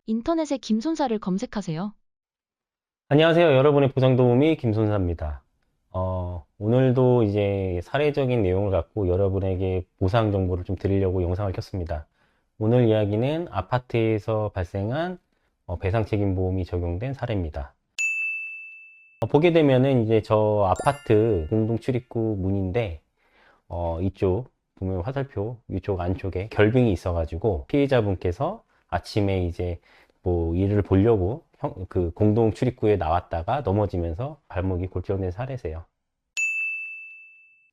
인터넷에 김손사를 검색하세요. 안녕하세요. 여러분의 보상도우미 김손사입니다. 오늘도 이제 사례적인 내용을 갖고 여러분에게 보상 정보를 좀 드리려고 영상을 켰습니다. 오늘 이야기는 아파트에서 발생한 배상 책임 보험이 적용된 사례입니다. 보게 되면은 이제 저 아파트 공동 출입구 문인데, 이쪽 보면 화살표 이쪽 안쪽에 결빙이 있어가지고 피해자분께서 아침에 이제 뭐 일을 보려고 그 공동 출입구에 나왔다가 넘어지면서 발목이 골절된 사례세요.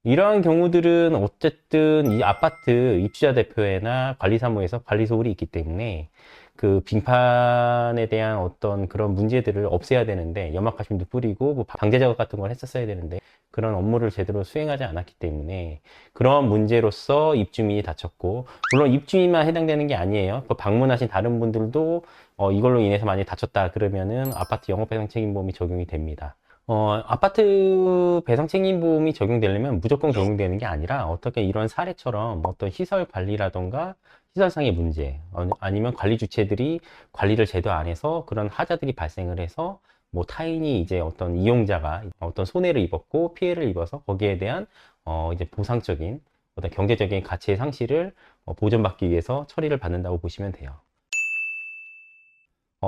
이러한 경우들은 어쨌든 이 아파트 입주자 대표회나 관리사무에서 관리 소홀이 있기 때문에 그 빙판에 대한 어떤 그런 문제들을 없애야 되는데, 연막가심도 뿌리고 뭐 방제 작업 같은 걸 했었어야 되는데 그런 업무를 제대로 수행하지 않았기 때문에 그런 문제로서 입주민이 다쳤고, 물론 입주민만 해당되는 게 아니에요. 그 방문하신 다른 분들도 이걸로 인해서 많이 다쳤다 그러면은 아파트 영업배상 책임보험이 적용이 됩니다. 아파트 배상 책임보험이 적용되려면 무조건 적용되는 게 아니라, 어떻게 이런 사례처럼 어떤 시설 관리라던가 시설상의 문제, 아니면 관리 주체들이 관리를 제대로 안 해서 그런 하자들이 발생을 해서 뭐 타인이 이제 어떤 이용자가 어떤 손해를 입었고 피해를 입어서 거기에 대한 이제 보상적인 어떤 경제적인 가치의 상실을 보전받기 위해서 처리를 받는다고 보시면 돼요.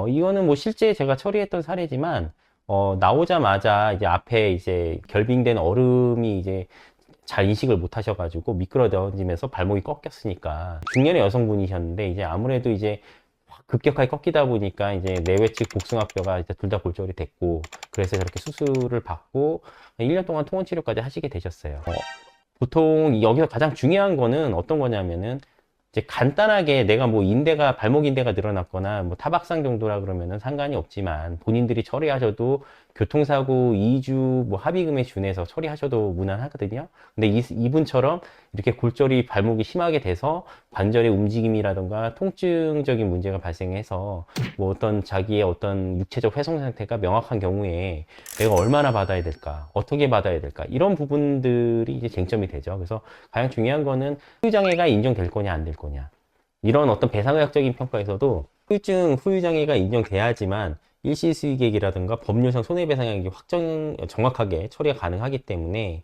이거는 뭐 실제 제가 처리했던 사례지만, 나오자마자 이제 앞에 이제 결빙된 얼음이 이제 잘 인식을 못 하셔가지고 미끄러져지면서 발목이 꺾였으니까, 중년의 여성분이셨는데 이제 아무래도 이제 급격하게 꺾이다 보니까 이제 내외측 복숭아뼈가 이제 둘 다 골절이 됐고, 그래서 저렇게 수술을 받고 1년 동안 통원 치료까지 하시게 되셨어요. 보통 여기서 가장 중요한 거는 어떤 거냐면은, 이제 간단하게 내가 뭐 인대가 발목 인대가 늘어났거나 뭐 타박상 정도라 그러면은 상관이 없지만, 본인들이 처리하셔도 교통사고 2주 뭐 합의금에 준해서 처리하셔도 무난하거든요. 근데 이분처럼 이렇게 골절이 발목이 심하게 돼서 관절의 움직임이라던가 통증적인 문제가 발생해서 뭐 어떤 자기의 어떤 육체적 훼손 상태가 명확한 경우에 내가 얼마나 받아야 될까, 어떻게 받아야 될까, 이런 부분들이 이제 쟁점이 되죠. 그래서 가장 중요한 거는 후유장애가 인정될 거냐 안 될 거냐. 이런 어떤 배상의학적인 평가에서도 후유증, 후유장애가 인정돼야지만 일시수익액이라든가 법률상 손해배상액이 정확하게 처리가 가능하기 때문에,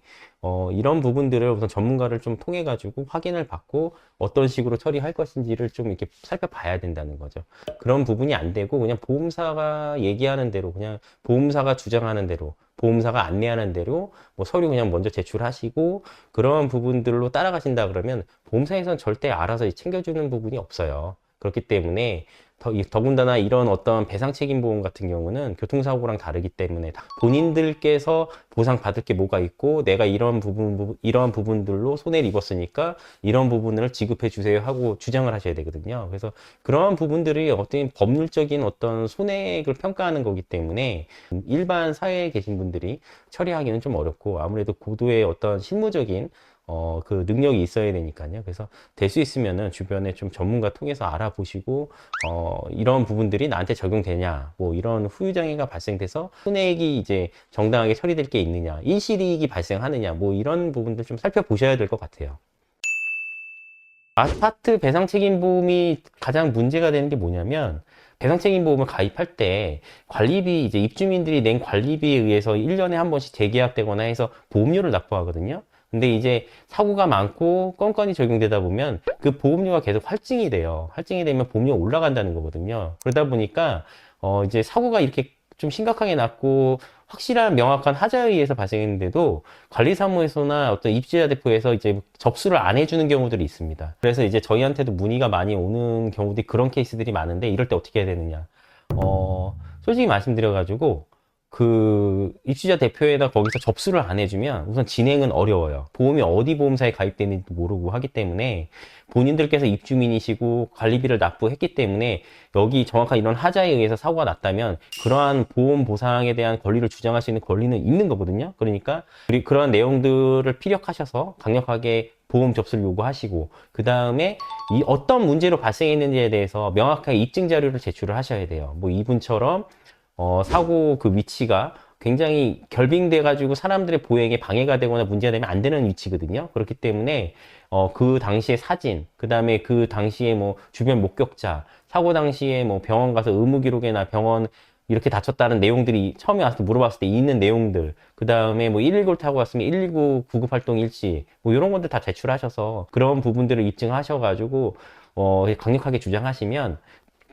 이런 부분들을 우선 전문가를 좀 통해 가지고 확인을 받고 어떤 식으로 처리할 것인지를 좀 이렇게 살펴봐야 된다는 거죠. 그런 부분이 안 되고 그냥 보험사가 얘기하는 대로, 그냥 보험사가 주장하는 대로, 보험사가 안내하는 대로 뭐 서류 그냥 먼저 제출하시고 그런 부분들로 따라가신다 그러면 보험사에서는 절대 알아서 챙겨주는 부분이 없어요. 그렇기 때문에 더군다나 이런 어떤 배상 책임 보험 같은 경우는 교통사고랑 다르기 때문에 본인들께서 보상받을 게 뭐가 있고, 내가 이런 부분들로 손해를 입었으니까 이런 부분을 지급해 주세요 하고 주장을 하셔야 되거든요. 그래서 그런 부분들이 어떤 법률적인 어떤 손해액을 평가하는 거기 때문에 일반 사회에 계신 분들이 처리하기는 좀 어렵고, 아무래도 고도의 어떤 실무적인 그 능력이 있어야 되니까요. 그래서 될 수 있으면은 주변에 좀 전문가 통해서 알아보시고, 이런 부분들이 나한테 적용되냐, 뭐 이런 후유장애가 발생돼서 손해액이 이제 정당하게 처리될 게 있느냐, 일시이익이 발생하느냐, 뭐 이런 부분들 좀 살펴보셔야 될 것 같아요. 아파트 배상책임보험이 가장 문제가 되는 게 뭐냐면, 배상책임보험을 가입할 때 관리비, 이제 입주민들이 낸 관리비에 의해서 1년에 한 번씩 재계약되거나 해서 보험료를 납부하거든요. 근데 이제 사고가 많고 건건이 적용되다 보면 그 보험료가 계속 할증이 돼요. 할증이 되면 보험료가 올라간다는 거거든요. 그러다 보니까 이제 사고가 이렇게 좀 심각하게 났고 확실한 명확한 하자에 의해서 발생했는데도 관리사무에서나 어떤 입주자 대표에서 이제 접수를 안 해주는 경우들이 있습니다. 그래서 이제 저희한테도 문의가 많이 오는 경우들이, 그런 케이스들이 많은데, 이럴 때 어떻게 해야 되느냐. 솔직히 말씀드려가지고 그 입주자 대표에다 거기서 접수를 안 해주면 우선 진행은 어려워요. 보험이 어디 보험사에 가입되는지도 모르고 하기 때문에, 본인들께서 입주민이시고 관리비를 납부했기 때문에 여기 정확한 이런 하자에 의해서 사고가 났다면 그러한 보험 보상에 대한 권리를 주장할 수 있는 권리는 있는 거거든요. 그러니까 그러한 내용들을 피력하셔서 강력하게 보험 접수를 요구하시고, 그 다음에 이 어떤 문제로 발생했는지에 대해서 명확하게 입증 자료를 제출을 하셔야 돼요. 뭐 이분처럼 사고 그 위치가 굉장히 결빙돼 가지고 사람들의 보행에 방해가 되거나 문제가 되면 안 되는 위치거든요. 그렇기 때문에 그 당시의 사진, 그다음에 그 당시에 뭐 주변 목격자, 사고 당시에 뭐 병원 가서 의무 기록이나 병원 이렇게 다쳤다는 내용들이 처음에 와서 물어봤을 때 있는 내용들, 그 다음에 뭐 119를 타고 왔으면 119 구급 활동 일지, 뭐 이런 것들 다 제출하셔서 그런 부분들을 입증하셔가지고 강력하게 주장하시면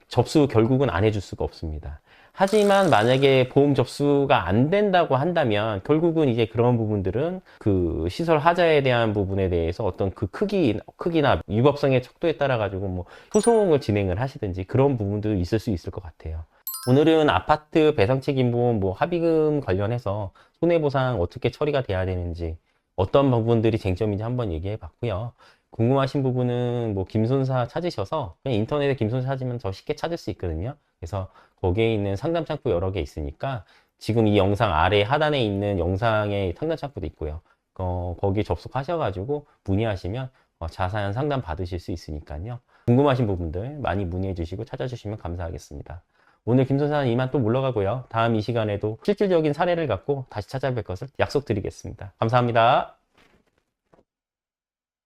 접수 결국은 안 해줄 수가 없습니다. 하지만 만약에 보험 접수가 안 된다고 한다면 결국은 이제 그런 부분들은 그 시설 하자에 대한 부분에 대해서 어떤 그 크기나 위법성의 척도에 따라 가지고 뭐 소송을 진행을 하시든지 그런 부분도 있을 수 있을 것 같아요. 오늘은 아파트 배상책임보험 뭐 합의금 관련해서 손해보상 어떻게 처리가 돼야 되는지 어떤 부분들이 쟁점인지 한번 얘기해 봤고요. 궁금하신 부분은 뭐 김손사 찾으셔서 그냥 인터넷에 김손사 찾으면 더 쉽게 찾을 수 있거든요. 그래서 거기에 있는 상담 창구 여러 개 있으니까 지금 이 영상 아래 하단에 있는 영상에 상담 창구도 있고요. 거기에 접속하셔가지고 문의하시면 자세한 상담 받으실 수 있으니까요. 궁금하신 부분들 많이 문의해 주시고 찾아주시면 감사하겠습니다. 오늘 김선사는 이만 또 물러가고요. 다음 이 시간에도 실질적인 사례를 갖고 다시 찾아뵐 것을 약속드리겠습니다. 감사합니다.